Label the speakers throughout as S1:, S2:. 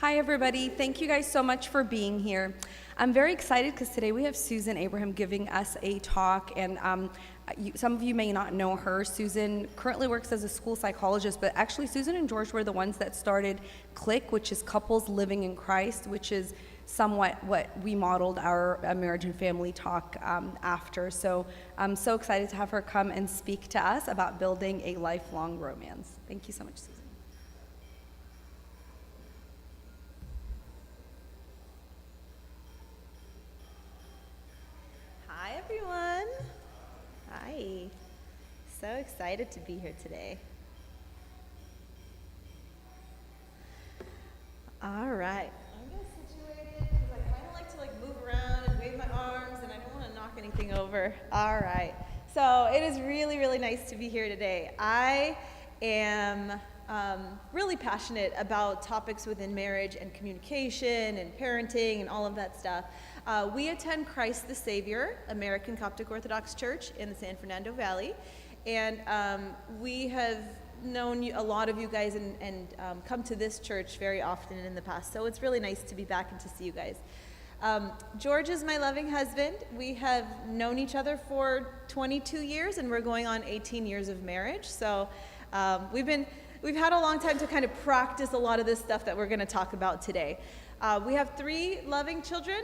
S1: Hi, everybody. Thank you guys so much for being here. I'm very excited because today we have Susan Abraham giving us a talk, and some of you may not know her. Susan currently works as a school psychologist, but actually Susan and George were the ones that started CLICK, which is Couples Living in Christ, which is somewhat what we modeled our marriage and family talk after. So I'm so excited to have her come and speak to us about building a lifelong romance. Thank you so much, Susan.
S2: Hi, everyone. Hi. So excited to be here today. All right. I'm going to situate it because I kind of like to move around and wave my arms, and I don't want to knock anything over. All right. So it is really, really nice to be here today. I am really passionate about topics within marriage and communication and parenting and all of that stuff. We attend Christ the Savior, American Coptic Orthodox Church in the San Fernando Valley, and we have known a lot of you guys and come to this church very often in the past, so it's really nice to be back and to see you guys. George is my loving husband. We have known each other for 22 years, and we're going on 18 years of marriage, so we've had a long time to kind of practice a lot of this stuff that we're going to talk about today. We have 3 loving children.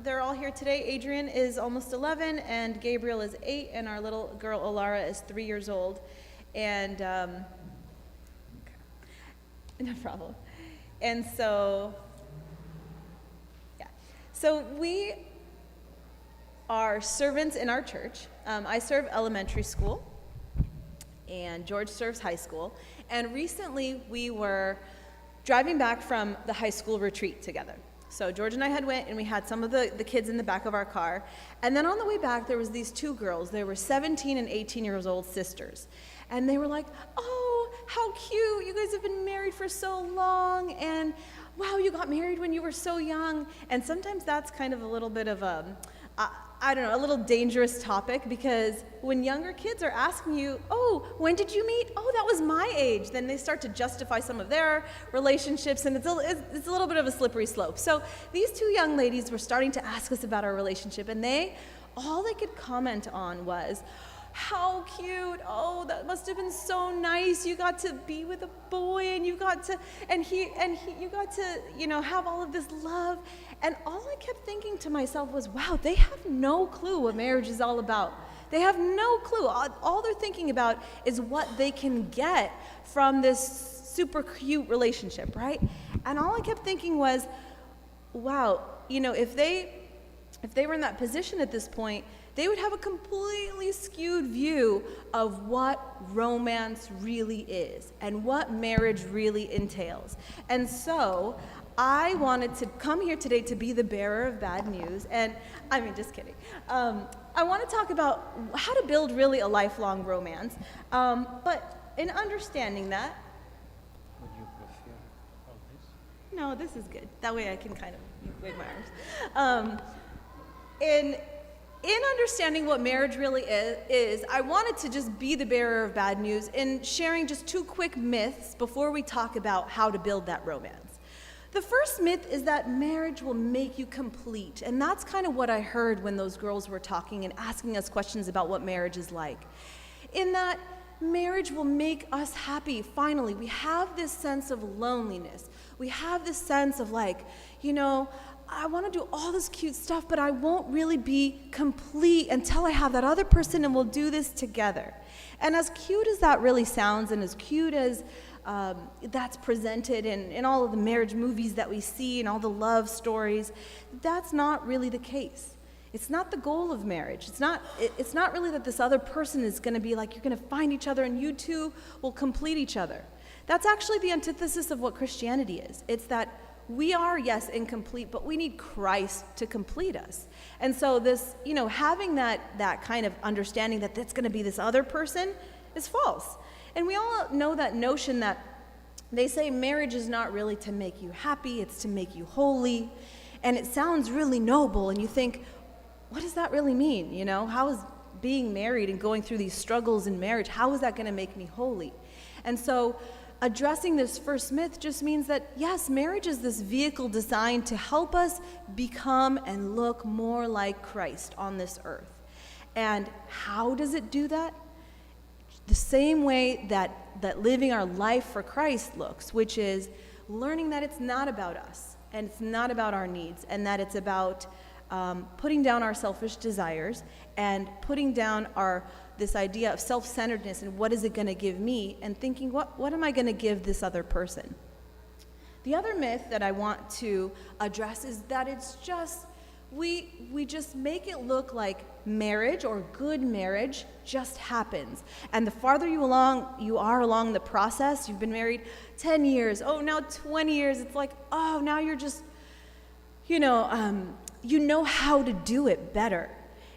S2: They're all here today. Adrian is almost 11, and Gabriel is 8, and our little girl Olara is 3 years old. And no problem. And so, yeah. So we are servants in our church. I serve elementary school, and George serves high school. And recently we were driving back from the high school retreat together. So George and I had went, and we had some of the kids in the back of our car. And then on the way back, there was these 2 girls. They were 17 and 18 years old sisters. And they were like, oh, how cute. You guys have been married for so long. And wow, you got married when you were so young. And sometimes that's kind of a little bit of a little dangerous topic, because when younger kids are asking you, oh, when did you meet? Oh, that was my age. Then they start to justify some of their relationships, and it's a little bit of a slippery slope. So these 2 young ladies were starting to ask us about our relationship, and all they could comment on was, how cute. Oh, that must have been so nice. You got to be with a boy, and you got to have all of this love. And all I kept thinking to myself was, wow, they have no clue what marriage is all about. They have no clue. All they're thinking about is what they can get from this super cute relationship, right? And all I kept thinking was, wow, if they were in that position at this point, they would have a completely skewed view of what romance really is and what marriage really entails. And so I wanted to come here today to be the bearer of bad news, and just kidding. I want to talk about how to build really a lifelong romance, but in understanding that,
S3: Would you prefer all this?
S2: no, this is good. That way I can kind of wave my arms. In understanding what marriage really is, I wanted to just be the bearer of bad news in sharing just 2 quick myths before we talk about how to build that romance. The first myth is that marriage will make you complete, and that's kind of what I heard when those girls were talking and asking us questions about what marriage is like. In that marriage will make us happy. Finally, we have this sense of loneliness. We have this sense of I want to do all this cute stuff, but I won't really be complete until I have that other person, and we'll do this together. And as cute as that really sounds, and as cute as that's presented in all of the marriage movies that we see and all the love stories, that's not really the case. It's not the goal of marriage. It's not really that this other person is going to be like, you're going to find each other and you 2 will complete each other. That's actually the antithesis of what Christianity is. It's that we are, yes, incomplete, but we need Christ to complete us. And so this, having that kind of understanding that that's going to be this other person is false. And we all know that notion that they say marriage is not really to make you happy, it's to make you holy. And it sounds really noble, and you think, what does that really mean? How is being married and going through these struggles in marriage, how is that going to make me holy? And so addressing this first myth just means that, yes, marriage is this vehicle designed to help us become and look more like Christ on this earth. And how does it do that? The same way that living our life for Christ looks, which is learning that it's not about us, and it's not about our needs, and that it's about putting down our selfish desires and putting down this idea of self-centeredness and what is it going to give me, and thinking, what am I going to give this other person? The other myth that I want to address is that it's just, we just make it look like marriage or good marriage just happens. And the farther you are along the process, you've been married 10 years, oh, now 20 years, it's like, oh, now you're just, you know how to do it better.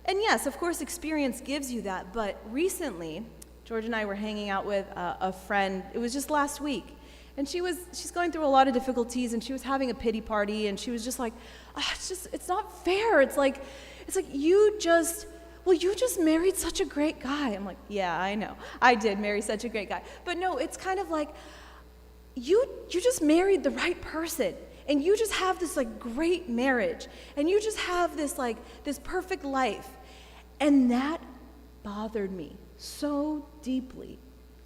S2: And yes, of course, experience gives you that, but recently, George and I were hanging out with a friend, it was just last week, and she's going through a lot of difficulties, and she was having a pity party, and she was just like, it's not fair. It's like you just married such a great guy. I'm like, yeah, I know. I did marry such a great guy. But no, it's kind of like, you just married the right person, and you just have this like great marriage, and you just have this perfect life. And that bothered me so deeply.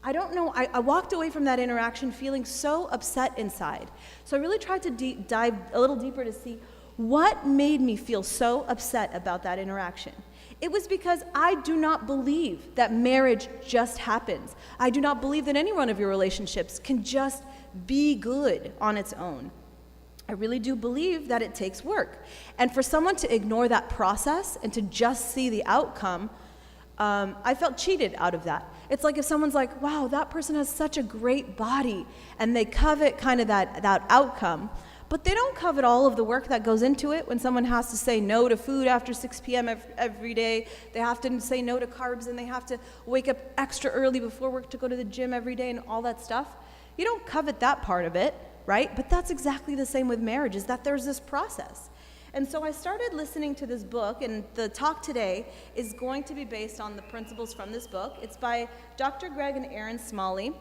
S2: I don't know, I walked away from that interaction feeling so upset inside. So I really tried to dive a little deeper to see what made me feel so upset about that interaction. It was because I do not believe that marriage just happens. I do not believe that any one of your relationships can just be good on its own. I really do believe that it takes work. And for someone to ignore that process and to just see the outcome, I felt cheated out of that. It's like if someone's like, wow, that person has such a great body, and they covet kind of that outcome, but they don't covet all of the work that goes into it. When someone has to say no to food after 6 p.m. every day, they have to say no to carbs, and they have to wake up extra early before work to go to the gym every day and all that stuff. You don't covet that part of it, right? But that's exactly the same with marriage, is that there's this process. And so I started listening to this book, and the talk today is going to be based on the principles from this book. It's by Dr. Greg and Erin Smalley,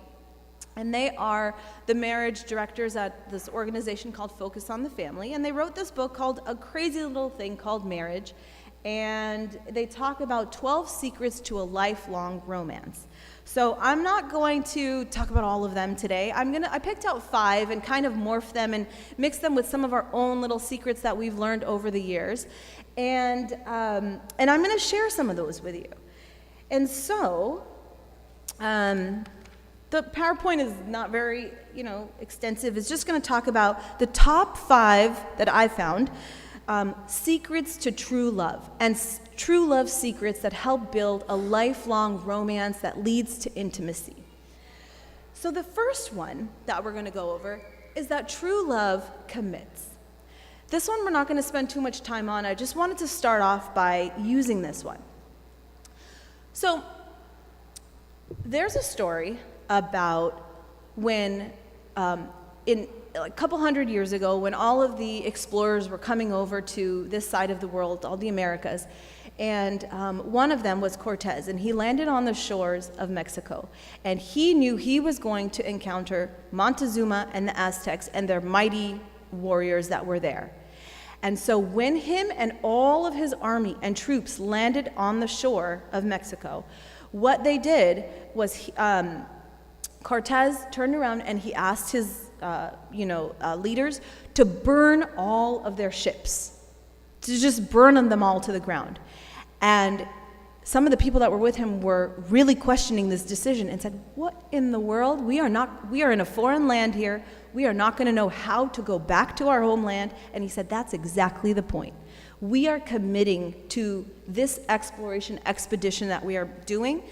S2: and they are the marriage directors at this organization called Focus on the Family, and they wrote this book called A Crazy Little Thing Called Marriage, and they talk about 12 secrets to a lifelong romance. So I'm not going to talk about all of them today. I picked out 5 and kind of morphed them and mixed them with some of our own little secrets that we've learned over the years. And I'm going to share some of those with you. And so the PowerPoint is not very, extensive. It's just going to talk about the top 5 that I found, secrets to true love, and true love secrets that help build a lifelong romance that leads to intimacy. So the first one that we're going to go over is that true love commits. This one we're not going to spend too much time on. I just wanted to start off by using this one. So there's a story about when in a couple hundred years ago, when all of the explorers were coming over to this side of the world, all the Americas, and one of them was Cortez, and he landed on the shores of Mexico, and he knew he was going to encounter Montezuma and the Aztecs and their mighty warriors that were there. And so when him and all of his army and troops landed on the shore of Mexico, what they did was Cortez turned around and he asked his leaders to burn all of their ships, to just burn them all to the ground. And some of the people that were with him were really questioning this decision and said, what in the world? We are in a foreign land here. We are not going to know how to go back to our homeland. And he said, that's exactly the point. We are committing to this exploration expedition that we are doing,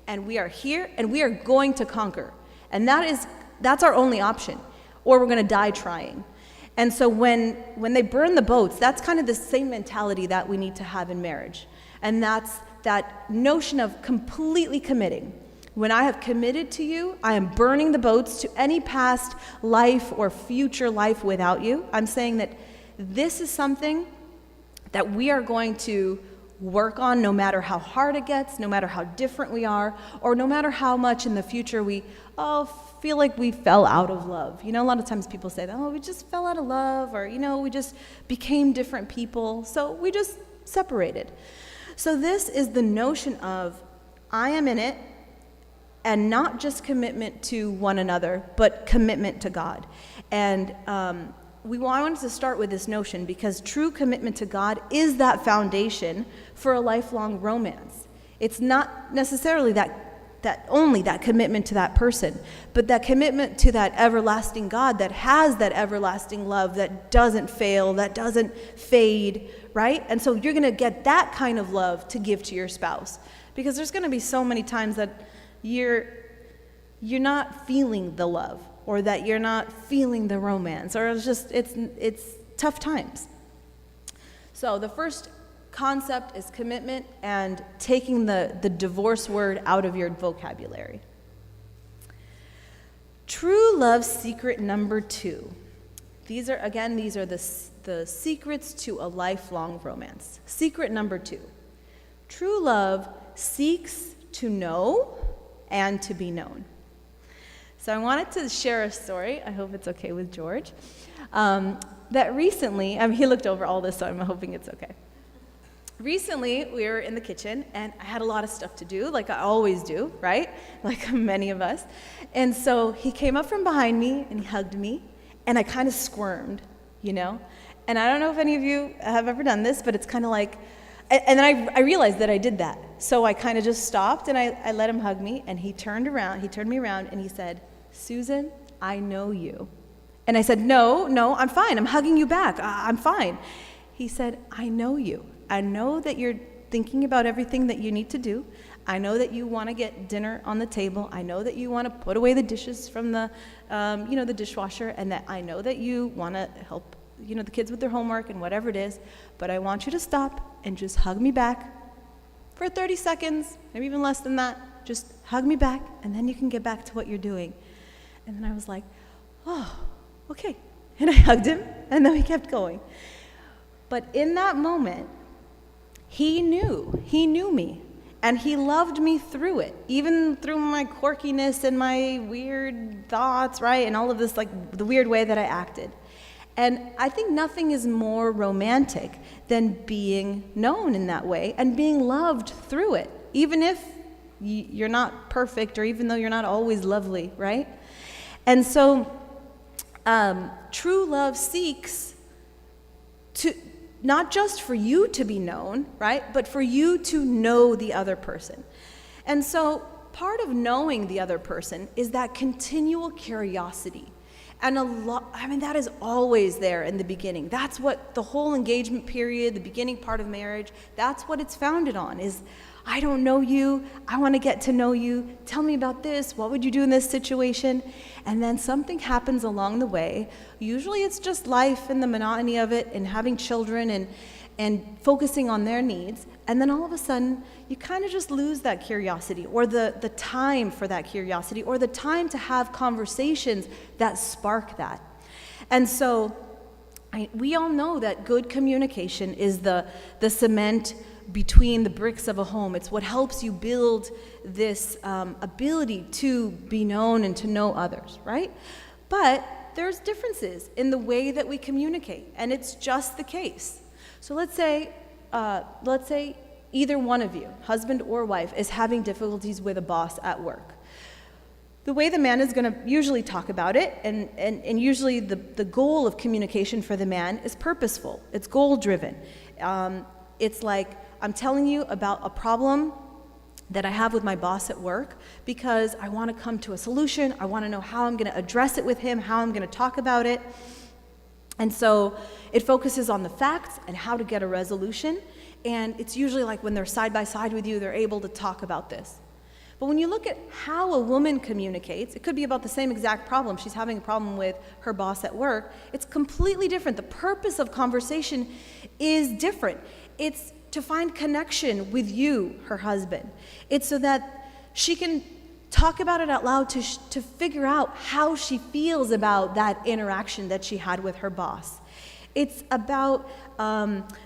S2: and we are here, and we are going to conquer. And that's our only option, or we're going to die trying. And so when they burn the boats, that's kind of the same mentality that we need to have in marriage. And that's that notion of completely committing. When I have committed to you, I am burning the boats to any past life or future life without you. I'm saying that this is something that we are going to work on no matter how hard it gets, no matter how different we are, or no matter how much in the future we feel like we fell out of love. You know, a lot of times people say that, oh, we just fell out of love, or, you know, we just became different people, so we just separated. So this is the notion of I am in it, and not just commitment to one another, but commitment to God. And I wanted to start with this notion because true commitment to God is that foundation for a lifelong romance. It's not necessarily that only that commitment to that person, but that commitment to that everlasting God that has that everlasting love that doesn't fail, that doesn't fade, right? And so you're going to get that kind of love to give to your spouse, because there's going to be so many times that you're not feeling the love, or that you're not feeling the romance, or it's tough times. So the first concept is commitment and taking the divorce word out of your vocabulary. True love secret number 2. These are the secrets to a lifelong romance. Secret number 2. True love seeks to know and to be known. So I wanted to share a story, I hope it's okay with George, that recently, he looked over all this, so I'm hoping it's okay. Recently, we were in the kitchen, and I had a lot of stuff to do, like I always do, right? Like many of us. And so he came up from behind me, and he hugged me, and I kind of squirmed, you know? And I don't know if any of you have ever done this, but it's kind of like, and then I realized that I did that. So I kind of just stopped, and I let him hug me, and he turned me around, and he said, "Susan, I know you." And I said, no, I'm fine. I'm hugging you back. I'm fine. He said, "I know you. I know that you're thinking about everything that you need to do. I know that you want to get dinner on the table. I know that you want to put away the dishes from the dishwasher, and that I know that you want to help, the kids with their homework and whatever it is. But I want you to stop and just hug me back for 30 seconds, maybe even less than that. Just hug me back, and then you can get back to what you're doing." And then I was like, oh, okay. And I hugged him, and then we kept going. But in that moment, he knew me, and he loved me through it, even through my quirkiness and my weird thoughts, right? And all of this, like the weird way that I acted. And I think nothing is more romantic than being known in that way and being loved through it, even if you're not perfect, or even though you're not always lovely, right? And so true love seeks to not just for you to be known, right, but for you to know the other person. And so part of knowing the other person is that continual curiosity. And that is always there in the beginning. That's what the whole engagement period, the beginning part of marriage, that's what it's founded on, is I don't know you, I want to get to know you, tell me about this, what would you do in this situation? And then something happens along the way. Usually it's just life and the monotony of it and having children and focusing on their needs. And then all of a sudden, you kind of just lose that curiosity, or the time for that curiosity, or the time to have conversations that spark that. And so we all know that good communication is the cement between the bricks of a home. It's what helps you build this ability to be known and to know others, right? But there's differences in the way that we communicate, and it's just the case. So let's say either one of you, husband or wife, is having difficulties with a boss at work. The way the man is going to usually talk about it, and usually the goal of communication for the man is purposeful. It's goal-driven. It's like, I'm telling you about a problem that I have with my boss at work because I want to come to a solution. I want to know how I'm going to address it with him, how I'm going to talk about it. And so it focuses on the facts and how to get a resolution. And it's usually like when they're side by side with you, they're able to talk about this. But when you look at how a woman communicates, it could be about the same exact problem. She's having a problem with her boss at work. It's completely different. The purpose of conversation is different. It's to find connection with you, her husband. It's so that she can talk about it out loud to figure out how she feels about that interaction that she had with her boss. It's about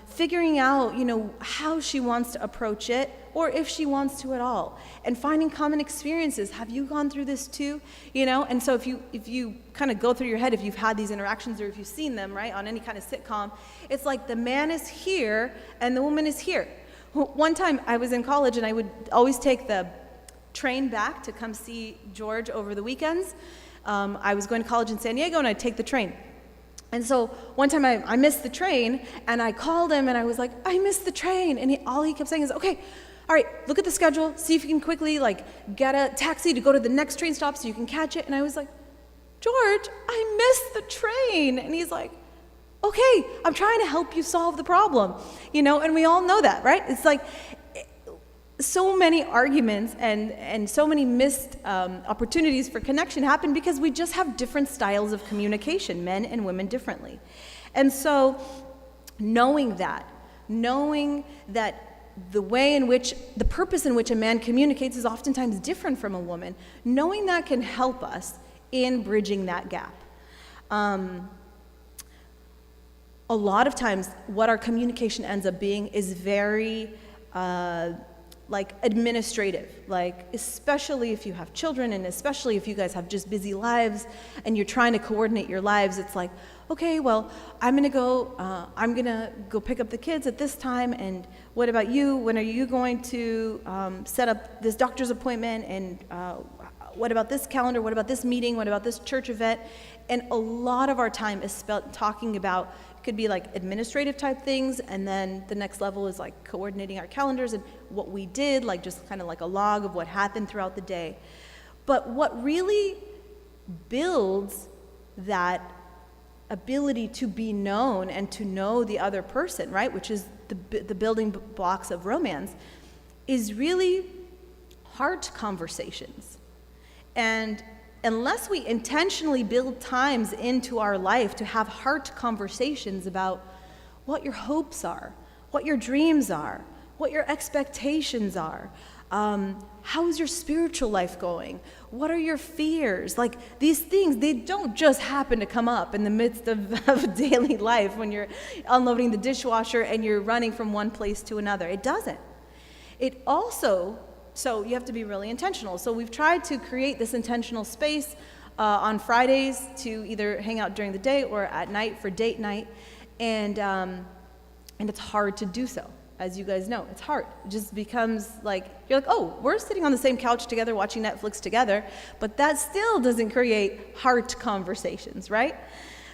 S2: figuring out, how she wants to approach it, or if she wants to at all. And finding common experiences. Have you gone through this too? You know, and so if you kind of go through your head, if you've had these interactions or if you've seen them, right, on any kind of sitcom, it's like the man is here and the woman is here. One time I was in college and I would always take the train back to come see George over the weekends. I was going to college in San Diego and I'd take the train. And so one time I missed the train and I called him and I was like, I missed the train. And all he kept saying is, okay, all right, look at the schedule, see if you can quickly get a taxi to go to the next train stop so you can catch it. And I was like, George, I missed the train. And he's like, okay, I'm trying to help you solve the problem. You know, and we all know that, right? It's like so many arguments and so many missed opportunities for connection happen because we just have different styles of communication, men and women differently. And so knowing that the way in which, the purpose in which a man communicates is oftentimes different from a woman, knowing that can help us in bridging that gap. A lot of times what our communication ends up being is very administrative, especially if you have children and especially if you guys have just busy lives and you're trying to coordinate your lives. It's like, okay, well, I'm gonna go pick up the kids at this time, and what about you? When are you going to set up this doctor's appointment, and what about this calendar? What about this meeting? What about this church event? And a lot of our time is spent talking about, it could be administrative type things, and then the next level is coordinating our calendars and what we did, just kind of a log of what happened throughout the day. But what really builds that ability to be known and to know the other person, right, which is the building blocks of romance, is really heart conversations. And unless we intentionally build times into our life to have heart conversations about what your hopes are, what your dreams are, what your expectations are, how is your spiritual life going, what are your fears, these things, they don't just happen to come up in the midst of daily life when you're unloading the dishwasher and you're running from one place to another. It doesn't. It also, so you have to be really intentional. So we've tried to create this intentional space on Fridays to either hang out during the day or at night for date night, and it's hard to do so. As you guys know, it's hard. It just becomes you're oh, we're sitting on the same couch together watching Netflix together, but that still doesn't create heart conversations, right?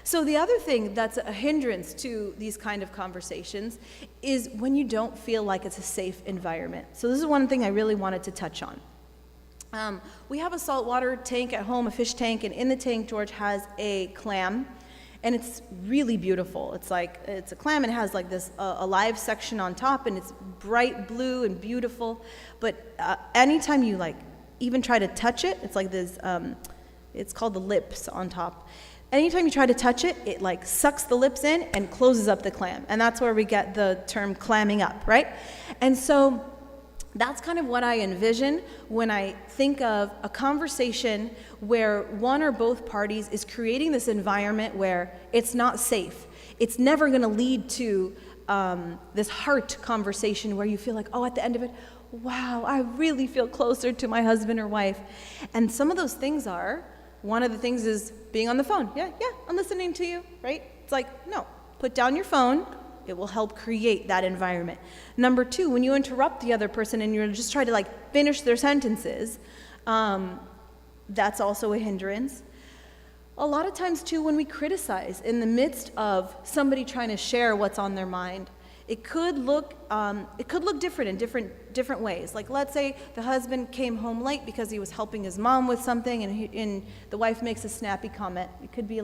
S2: So the other thing that's a hindrance to these kind of conversations is when you don't feel like it's a safe environment. So this is one thing I really wanted to touch on. We have a saltwater tank at home, a fish tank, and in the tank, George has a clam, and it's really beautiful. It's a clam, and it has this alive section on top, and it's bright blue and beautiful. But anytime you even try to touch it, it's this. It's called the lips on top. Anytime you try to touch it, it sucks the lips in and closes up the clam. And that's where we get the term clamming up, right? And so that's kind of what I envision when I think of a conversation where one or both parties is creating this environment where it's not safe. It's never gonna lead to this heart conversation where you feel oh, at the end of it, wow, I really feel closer to my husband or wife. And some of those things are, one of the things is being on the phone. Yeah, I'm listening to you, right? It's no, put down your phone. It will help create that environment. Number two, when you interrupt the other person and you're just trying to finish their sentences, that's also a hindrance. A lot of times too, when we criticize in the midst of somebody trying to share what's on their mind, it could look different in different ways. Let's say the husband came home late because he was helping his mom with something, and the wife makes a snappy comment. It could be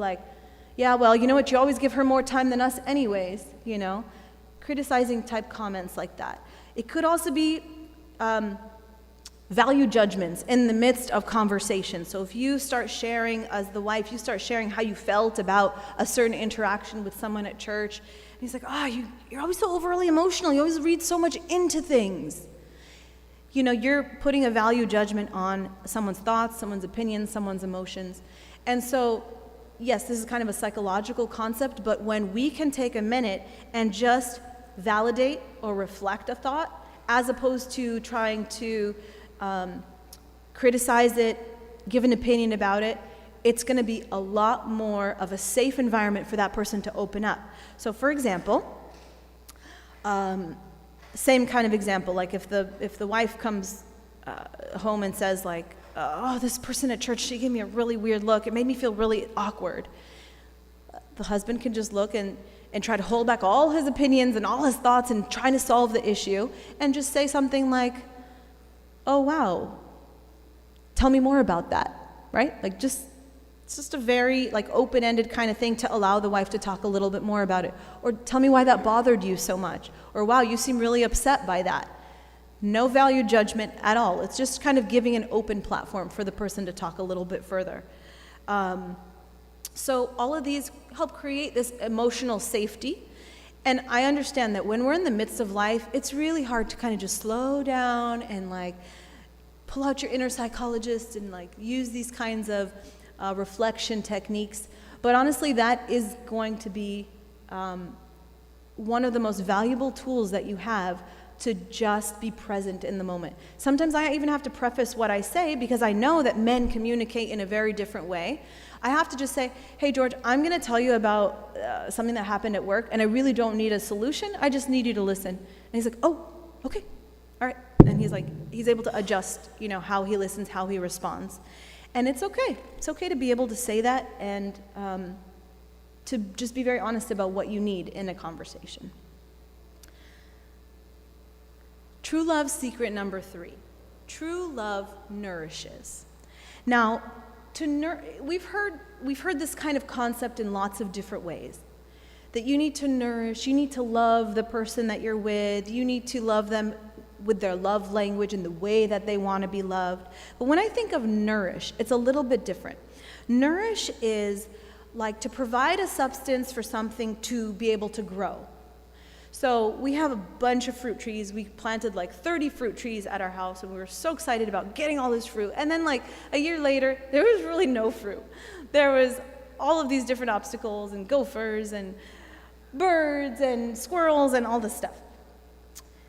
S2: yeah, well, you know what, you always give her more time than us anyways, criticizing type comments like that. It could also be value judgments in the midst of conversation. So if you start sharing, as the wife, you start sharing how you felt about a certain interaction with someone at church, and he's you're always so overly emotional, you always read so much into things. You're putting a value judgment on someone's thoughts, someone's opinions, someone's emotions. And so, yes, this is kind of a psychological concept, but when we can take a minute and just validate or reflect a thought as opposed to trying to criticize it, give an opinion about it. It's going to be a lot more of a safe environment for that person to open up. So for example, same kind of example, like if the wife comes home and says like, oh, this person at church, she gave me a really weird look, it made me feel really awkward. The husband can just look and try to hold back all his opinions and all his thoughts and trying to solve the issue and just say something like, oh wow, tell me more about that, right? Like it's just a very like open-ended kind of thing to allow the wife to talk a little bit more about it. Or tell me why that bothered you so much. Or wow, you seem really upset by that. No value judgment at all. It's just kind of giving an open platform for the person to talk a little bit further. So all of these help create this emotional safety. And I understand that when we're in the midst of life, it's really hard to kind of just slow down and like pull out your inner psychologist and like use these kinds of reflection techniques. But honestly, that is going to be one of the most valuable tools that you have to just be present in the moment. Sometimes I even have to preface what I say because I know that men communicate in a very different way. I have to just say, hey, George, I'm going to tell you about something that happened at work, and I really don't need a solution. I just need you to listen. And he's like, oh, okay, all right. And he's able to adjust, how he listens, how he responds. And it's okay. It's okay to be able to say that and to just be very honest about what you need in a conversation. True love's secret number 3. True love nourishes. Now, we've heard this kind of concept in lots of different ways. That you need to nourish, you need to love the person that you're with, you need to love them with their love language and the way that they want to be loved. But when I think of nourish, it's a little bit different. Nourish is like to provide a substance for something to be able to grow. So we have a bunch of fruit trees. We planted like 30 fruit trees at our house, and we were so excited about getting all this fruit. And then like a year later, there was really no fruit. There was all of these different obstacles and gophers and birds and squirrels and all this stuff.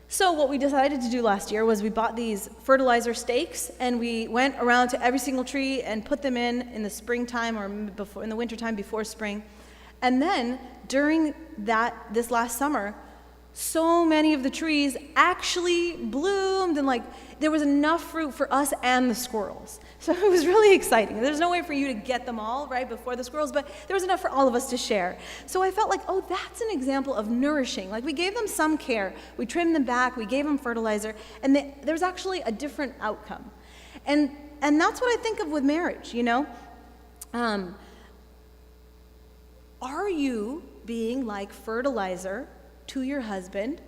S2: So what we decided to do last year was we bought these fertilizer stakes, and we went around to every single tree and put them in the springtime or in the wintertime before spring. And then during this last summer, so many of the trees actually bloomed, and like there was enough fruit for us and the squirrels. So it was really exciting. There's no way for you to get them all right before the squirrels, but there was enough for all of us to share. So I felt like, oh, that's an example of nourishing. Like we gave them some care, we trimmed them back, we gave them fertilizer, and there was actually a different outcome. And that's what I think of with marriage, Are you being like fertilizer to your husband?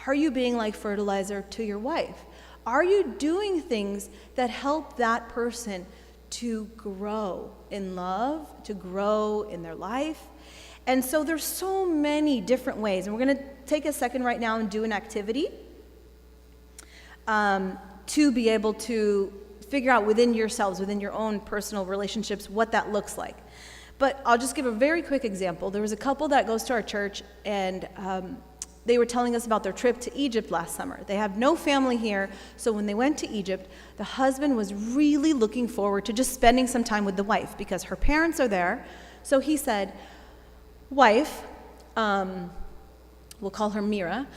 S2: Are you being like fertilizer to your wife? Are you doing things that help that person to grow in love, to grow in their life? And so there's so many different ways. And we're going to take a second right now and do an activity to be able to figure out within yourselves, within your own personal relationships, what that looks like. But I'll just give a very quick example. There was a couple that goes to our church, and they were telling us about their trip to Egypt last summer. They have no family here, so when they went to Egypt, the husband was really looking forward to just spending some time with the wife because her parents are there. So he said, wife, we'll call her Mira,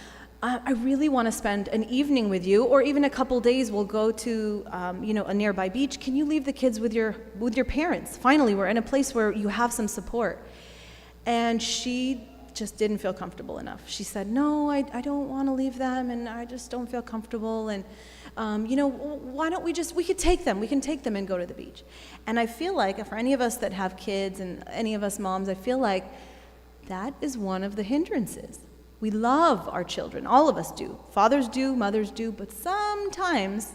S2: I really want to spend an evening with you, or even a couple days. We'll go to, a nearby beach. Can you leave the kids with your parents? Finally, we're in a place where you have some support. And she just didn't feel comfortable enough. She said, no, I don't want to leave them, and I just don't feel comfortable. And, why don't we could take them. We can take them and go to the beach. And I feel like for any of us that have kids and any of us moms, I feel like that is one of the hindrances. We love our children, all of us do. Fathers do, mothers do, but sometimes,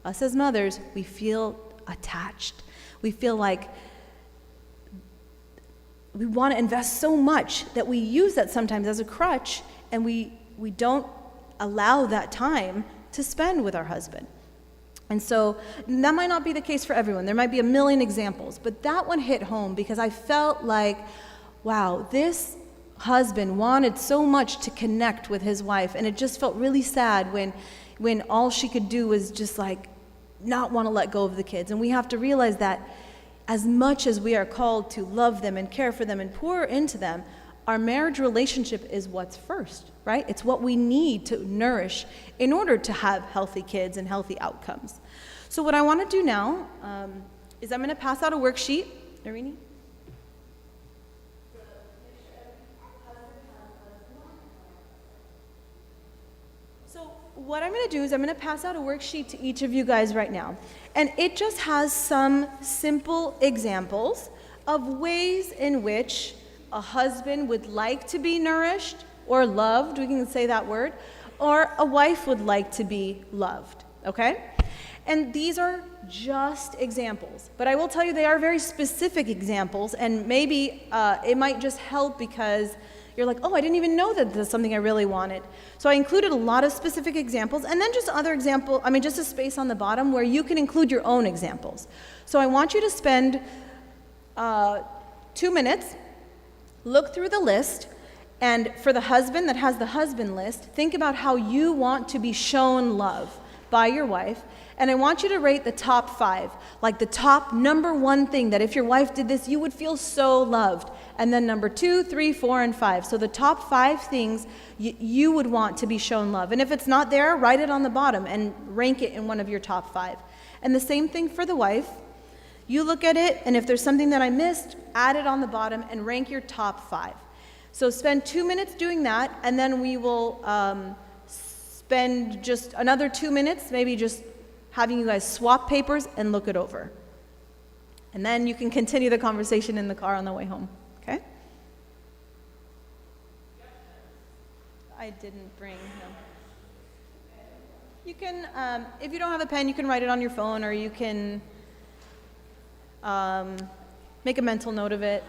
S2: us as mothers, we feel attached. We feel like we want to invest so much that we use that sometimes as a crutch, and we don't allow that time to spend with our husband. And so that might not be the case for everyone. There might be a million examples, but that one hit home because I felt like, wow, this husband wanted so much to connect with his wife, and it just felt really sad when all she could do was just like not want to let go of the kids. And we have to realize that as much as we are called to love them and care for them and pour into them, our marriage relationship is what's first, right? It's what we need to nourish in order to have healthy kids and healthy outcomes. So what I want to do now is I'm going to pass out a worksheet. Irini? So what I'm going to do is I'm going to pass out a worksheet to each of you guys right now. And it just has some simple examples of ways in which a husband would like to be nourished or loved, we can say that word, or a wife would like to be loved, okay? And these are just examples, but I will tell you they are very specific examples, and maybe it might just help because you're like, oh, I didn't even know that that's something I really wanted. So I included a lot of specific examples, and then just just a space on the bottom where you can include your own examples. So I want you to spend 2 minutes, look through the list, and for the husband that has the husband list, think about how you want to be shown love by your wife. And I want you to rate the top 5, like the top number 1 thing that if your wife did this, you would feel so loved. And then number 2, 3, 4, and 5. So the top 5 things you would want to be shown love. And if it's not there, write it on the bottom and rank it in one of your top 5. And the same thing for the wife. You look at it, and if there's something that I missed, add it on the bottom and rank your top 5. So spend 2 minutes doing that, and then we will spend just another 2 minutes, maybe just having you guys swap papers and look it over. And then you can continue the conversation in the car on the way home, okay? I didn't bring them. You can, if you don't have a pen, you can write it on your phone, or you can make a mental note of it.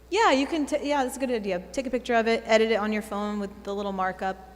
S2: Yeah, you can, yeah, that's a good idea. Take a picture of it, edit it on your phone with the little markup.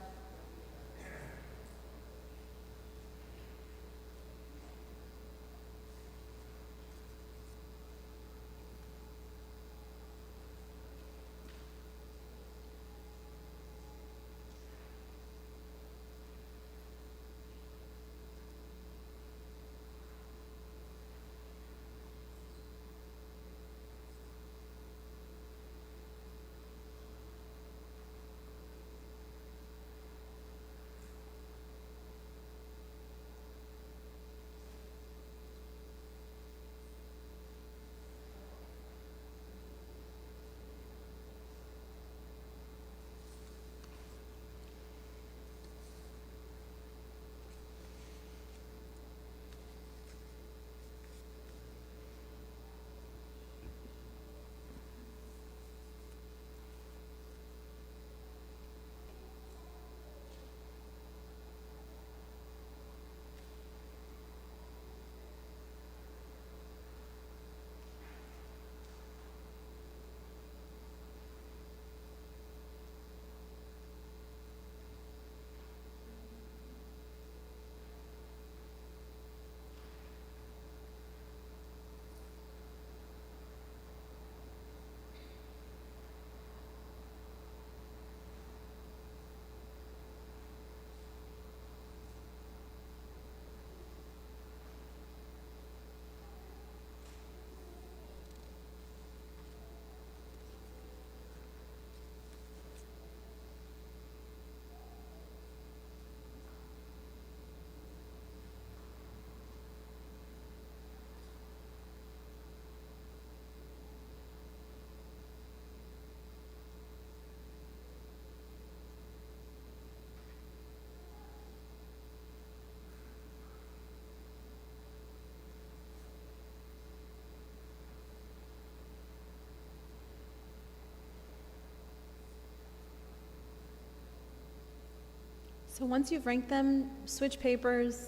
S2: So once you've ranked them, switch papers,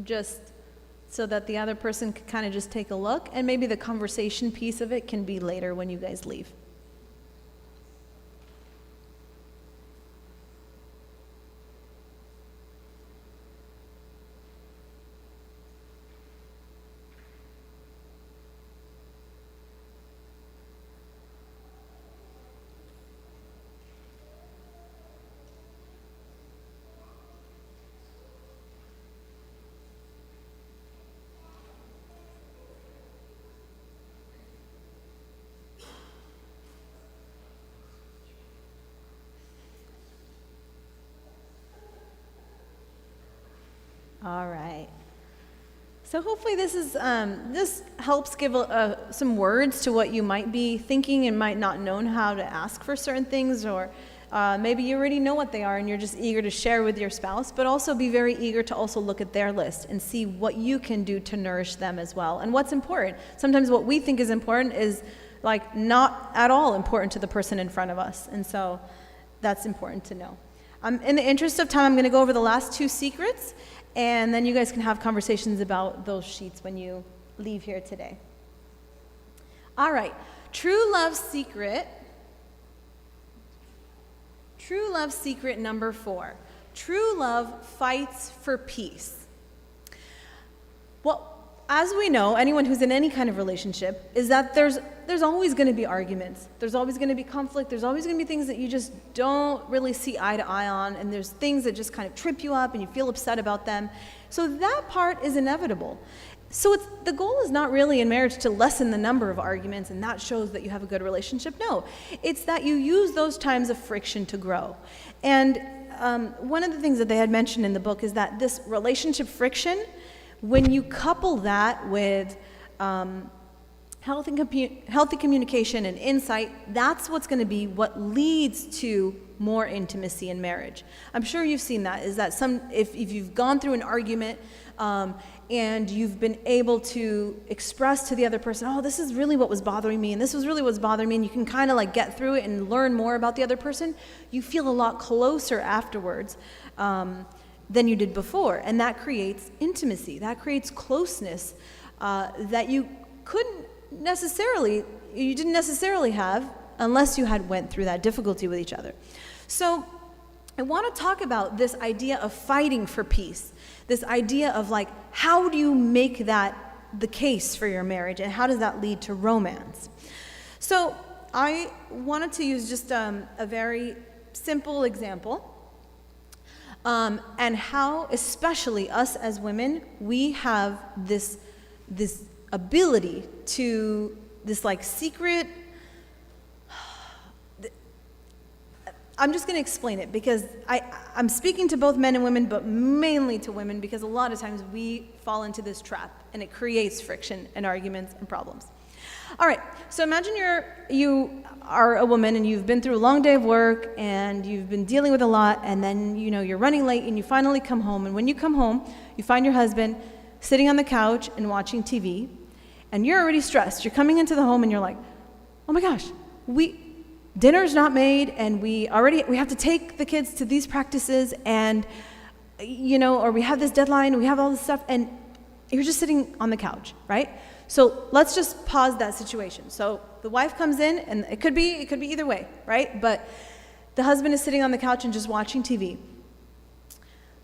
S2: just so that the other person can kind of just take a look, and maybe the conversation piece of it can be later when you guys leave. All right. So hopefully this helps give some words to what you might be thinking and might not know how to ask for certain things, or maybe you already know what they are and you're just eager to share with your spouse, but also be very eager to also look at their list and see what you can do to nourish them as well and what's important. Sometimes what we think is important is like not at all important to the person in front of us, and so that's important to know. In the interest of time, I'm going to go over the last 2 secrets, and then you guys can have conversations about those sheets when you leave here today. All right, true love secret number 4. True love fights for peace. Well, as we know, anyone who's in any kind of relationship, is that there's always going to be arguments. There's always going to be conflict. There's always going to be things that you just don't really see eye to eye on, and there's things that just kind of trip you up and you feel upset about them. So that part is inevitable. So the goal is not really in marriage to lessen the number of arguments, and that shows that you have a good relationship. No, it's that you use those times of friction to grow. And one of the things that they had mentioned in the book is that this relationship friction, when you couple that with healthy communication and insight, that's what's going to be what leads to more intimacy in marriage. I'm sure you've seen that, is that if you've gone through an argument and you've been able to express to the other person, oh, this is really what was bothering me, and this was really what's bothering me, and you can kind of like get through it and learn more about the other person, you feel a lot closer afterwards than you did before, and that creates intimacy, that creates closeness that you didn't necessarily have unless you had went through that difficulty with each other. So I want to talk about this idea of fighting for peace, this idea of like, how do you make that the case for your marriage, and how does that lead to romance? So I wanted to use just a very simple example, and how, especially us as women, we have this ability to, this like secret, I'm just going to explain it because I'm speaking to both men and women, but mainly to women, because a lot of times we fall into this trap and it creates friction and arguments and problems. All right, so imagine you are a woman and you've been through a long day of work and you've been dealing with a lot, and then you're running late and you finally come home, and when you come home, you find your husband sitting on the couch and watching TV, and you're already stressed. You're coming into the home and you're like, oh my gosh, dinner's not made, and we have to take the kids to these practices, and or we have this deadline, we have all this stuff, and you're just sitting on the couch, right? So let's just pause that situation. So the wife comes in, and it could be either way, right? But the husband is sitting on the couch and just watching TV.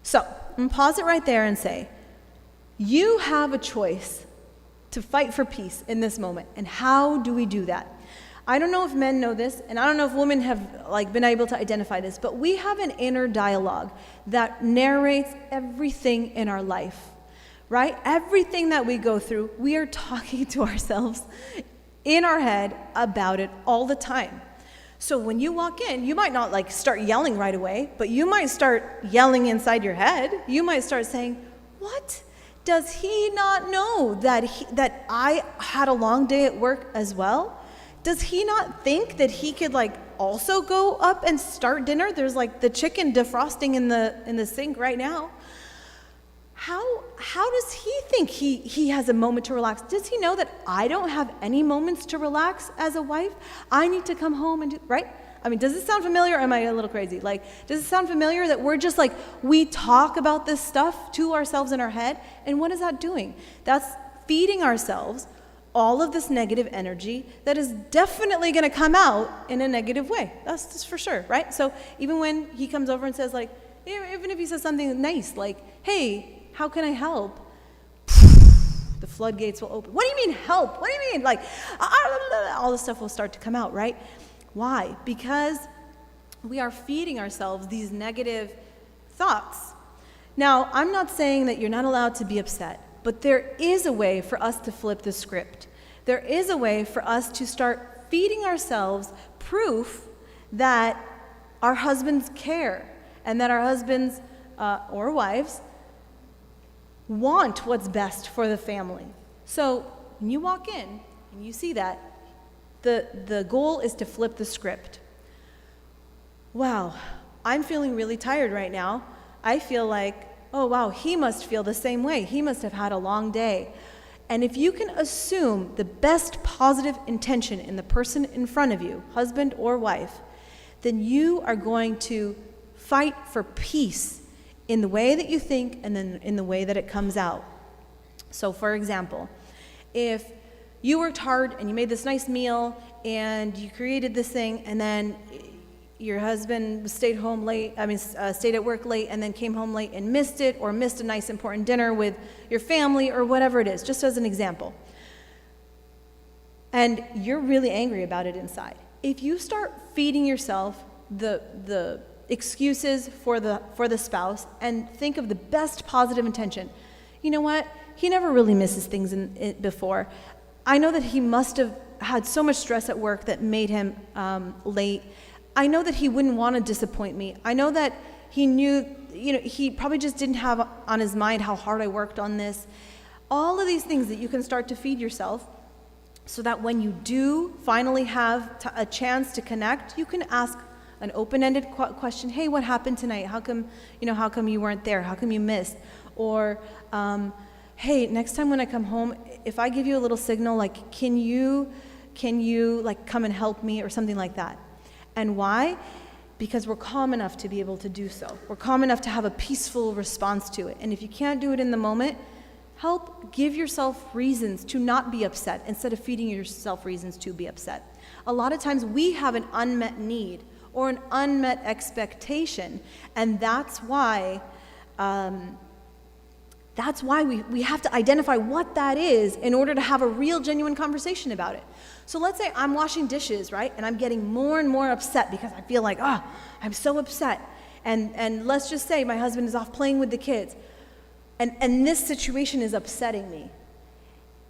S2: So I'm gonna pause it right there and say, you have a choice to fight for peace in this moment. And how do we do that? I don't know if men know this, and I don't know if women have been able to identify this, but we have an inner dialogue that narrates everything in our life, right? Everything that we go through, we are talking to ourselves in our head about it all the time. So when you walk in, you might not start yelling right away, but you might start yelling inside your head. You might start saying, what? Does he not know that I had a long day at work as well? Does he not think that he could also go up and start dinner? There's the chicken defrosting in the sink right now. How does he think he has a moment to relax? Does he know that I don't have any moments to relax as a wife? I need to come home and do, right? I mean, does this sound familiar, or am I a little crazy? Does it sound familiar that we're just we talk about this stuff to ourselves in our head? And what is that doing? That's feeding ourselves all of this negative energy that is definitely going to come out in a negative way. That's just for sure, right? So even when he comes over and says even if he says something nice, hey, how can I help? The floodgates will open. What do you mean help? What do you mean? All this stuff will start to come out, right? Why? Because we are feeding ourselves these negative thoughts. Now, I'm not saying that you're not allowed to be upset, but there is a way for us to flip the script. There is a way for us to start feeding ourselves proof that our husbands care, and that our husbands or wives want what's best for the family. So when you walk in and you see that, the goal is to flip the script. Wow, I'm feeling really tired right now. I feel like, oh wow, he must feel the same way. He must have had a long day. And if you can assume the best positive intention in the person in front of you, husband or wife, then you are going to fight for peace in the way that you think and then in the way that it comes out. So for example, if you worked hard and you made this nice meal and you created this thing and then your husband stayed at work late and then came home late and missed it, or missed a nice important dinner with your family or whatever it is, just as an example. And you're really angry about it inside. If you start feeding yourself the excuses for the spouse and think of the best positive intention, you know what? He never really misses things before. I know that he must have had so much stress at work that made him late. I know that he wouldn't want to disappoint me. I know that he knew, he probably just didn't have on his mind how hard I worked on this. All of these things that you can start to feed yourself so that when you do finally have a chance to connect, you can ask an open-ended question. Hey, what happened tonight? How come you weren't there? How come you missed? Or, hey, next time when I come home, if I give you a little signal, like, can you like come and help me or something like that? And why? Because we're calm enough to be able to do so. We're calm enough to have a peaceful response to it. And if you can't do it in the moment, give yourself reasons to not be upset instead of feeding yourself reasons to be upset. A lot of times we have an unmet need or an unmet expectation, and that's why we have to identify what that is in order to have a real, genuine conversation about it. So let's say I'm washing dishes, right? And I'm getting more and more upset because I feel like, I'm so upset. And let's just say my husband is off playing with the kids. And this situation is upsetting me.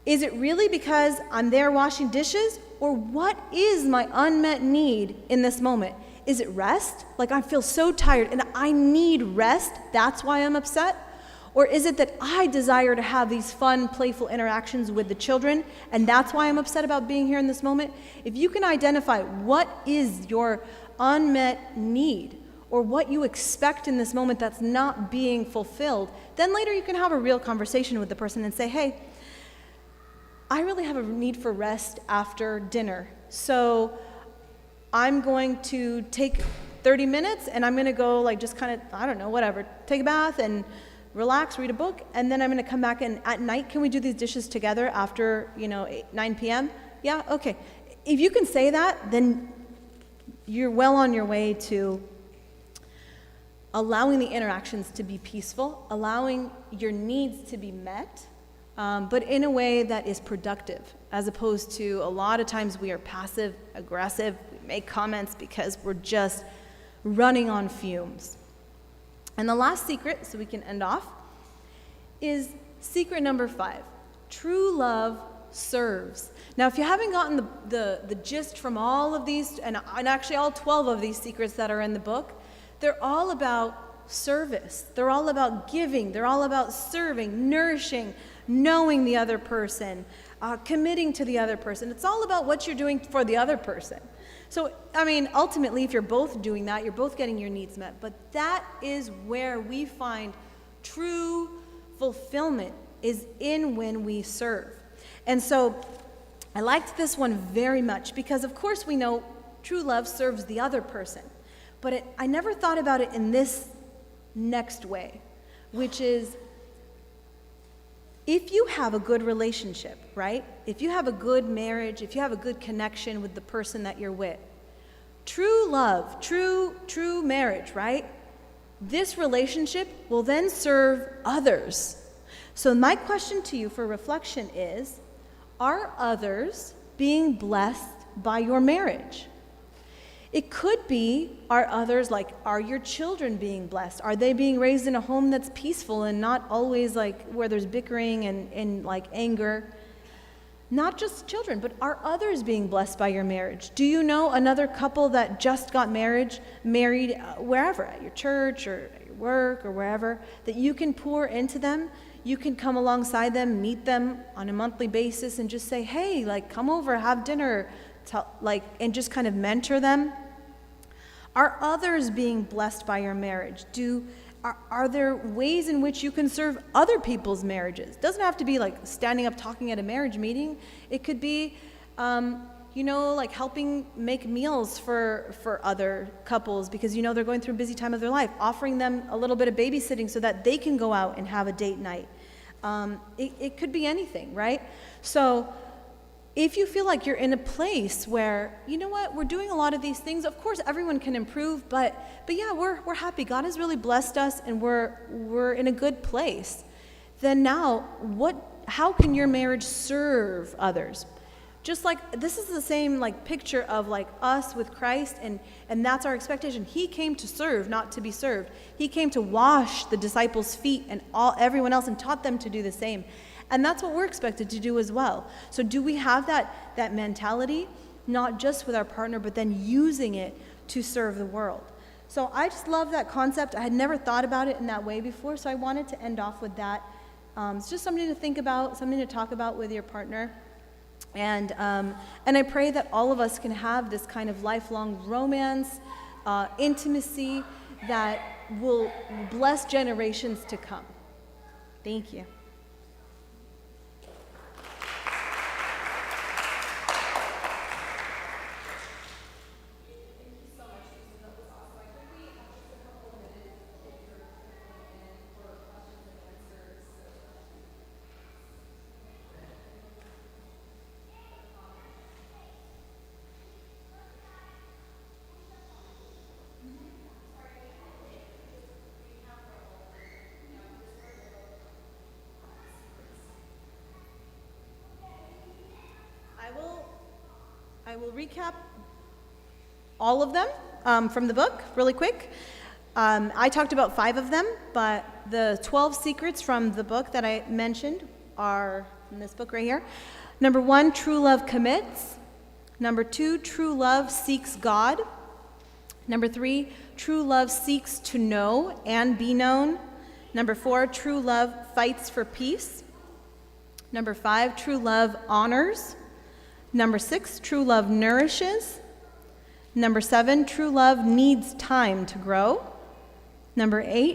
S2: Is it really because I'm there washing dishes? Or what is my unmet need in this moment? Is it rest? Like I feel so tired and I need rest. That's why I'm upset? Or is it that I desire to have these fun, playful interactions with the children, and that's why I'm upset about being here in this moment? If you can identify what is your unmet need, or what you expect in this moment that's not being fulfilled, then later you can have a real conversation with the person and say, hey, I really have a need for rest after dinner. So I'm going to take 30 minutes and I'm going to go take a bath and relax, read a book, and then I'm going to come back and at night, can we do these dishes together after, 9 p.m.? Yeah, okay. If you can say that, then you're well on your way to allowing the interactions to be peaceful, allowing your needs to be met, but in a way that is productive, as opposed to a lot of times we are passive, aggressive, we make comments because we're just running on fumes. And the last secret, so we can end off, is secret number 5. True love serves. Now, if you haven't gotten the gist from all of these, and actually all 12 of these secrets that are in the book, they're all about service. They're all about giving. They're all about serving, nourishing, knowing the other person, committing to the other person. It's all about what you're doing for the other person. So, ultimately, if you're both doing that, you're both getting your needs met. But that is where we find true fulfillment, is in when we serve. And so I liked this one very much because, of course, we know true love serves the other person. But I never thought about it in this next way, which is, if you have a good relationship, right? If you have a good marriage, if you have a good connection with the person that you're with, true love, true marriage, right? This relationship will then serve others. So my question to you for reflection is, are others being blessed by your marriage? It could be, are your children being blessed? Are they being raised in a home that's peaceful and not always where there's bickering and anger? Not just children, but are others being blessed by your marriage? Do you know another couple that just got married wherever, at your church or at your work or wherever, that you can pour into them? You can come alongside them, meet them on a monthly basis, and just say, hey, like, come over, have dinner, and just kind of mentor them. Are others being blessed by your marriage? Are there ways in which you can serve other people's marriages? It doesn't have to be like standing up talking at a marriage meeting. It could be, like helping make meals for other couples because they're going through a busy time of their life, offering them a little bit of babysitting so that they can go out and have a date night. It could be anything, right? So if you feel like you're in a place where, we're doing a lot of these things, of course everyone can improve, but yeah, we're happy. God has really blessed us and we're in a good place. Then now, how can your marriage serve others? Just like this is the same picture of us with Christ, and that's our expectation. He came to serve, not to be served. He came to wash the disciples' feet and everyone else and taught them to do the same. And that's what we're expected to do as well. So do we have that mentality, not just with our partner, but then using it to serve the world? So I just love that concept. I had never thought about it in that way before, so I wanted to end off with that. It's just something to think about, something to talk about with your partner. And I pray that all of us can have this kind of lifelong romance, intimacy that will bless generations to come. Thank you. I will recap all of them from the book really quick. I talked about 5 of them, but the 12 secrets from the book that I mentioned are in this book right here. Number 1, true love commits. Number 2, true love seeks God. Number 3, true love seeks to know and be known. Number 4, true love fights for peace. Number 5, true love honors. Number 6, true love nourishes. Number 7, true love needs time to grow. Number 8,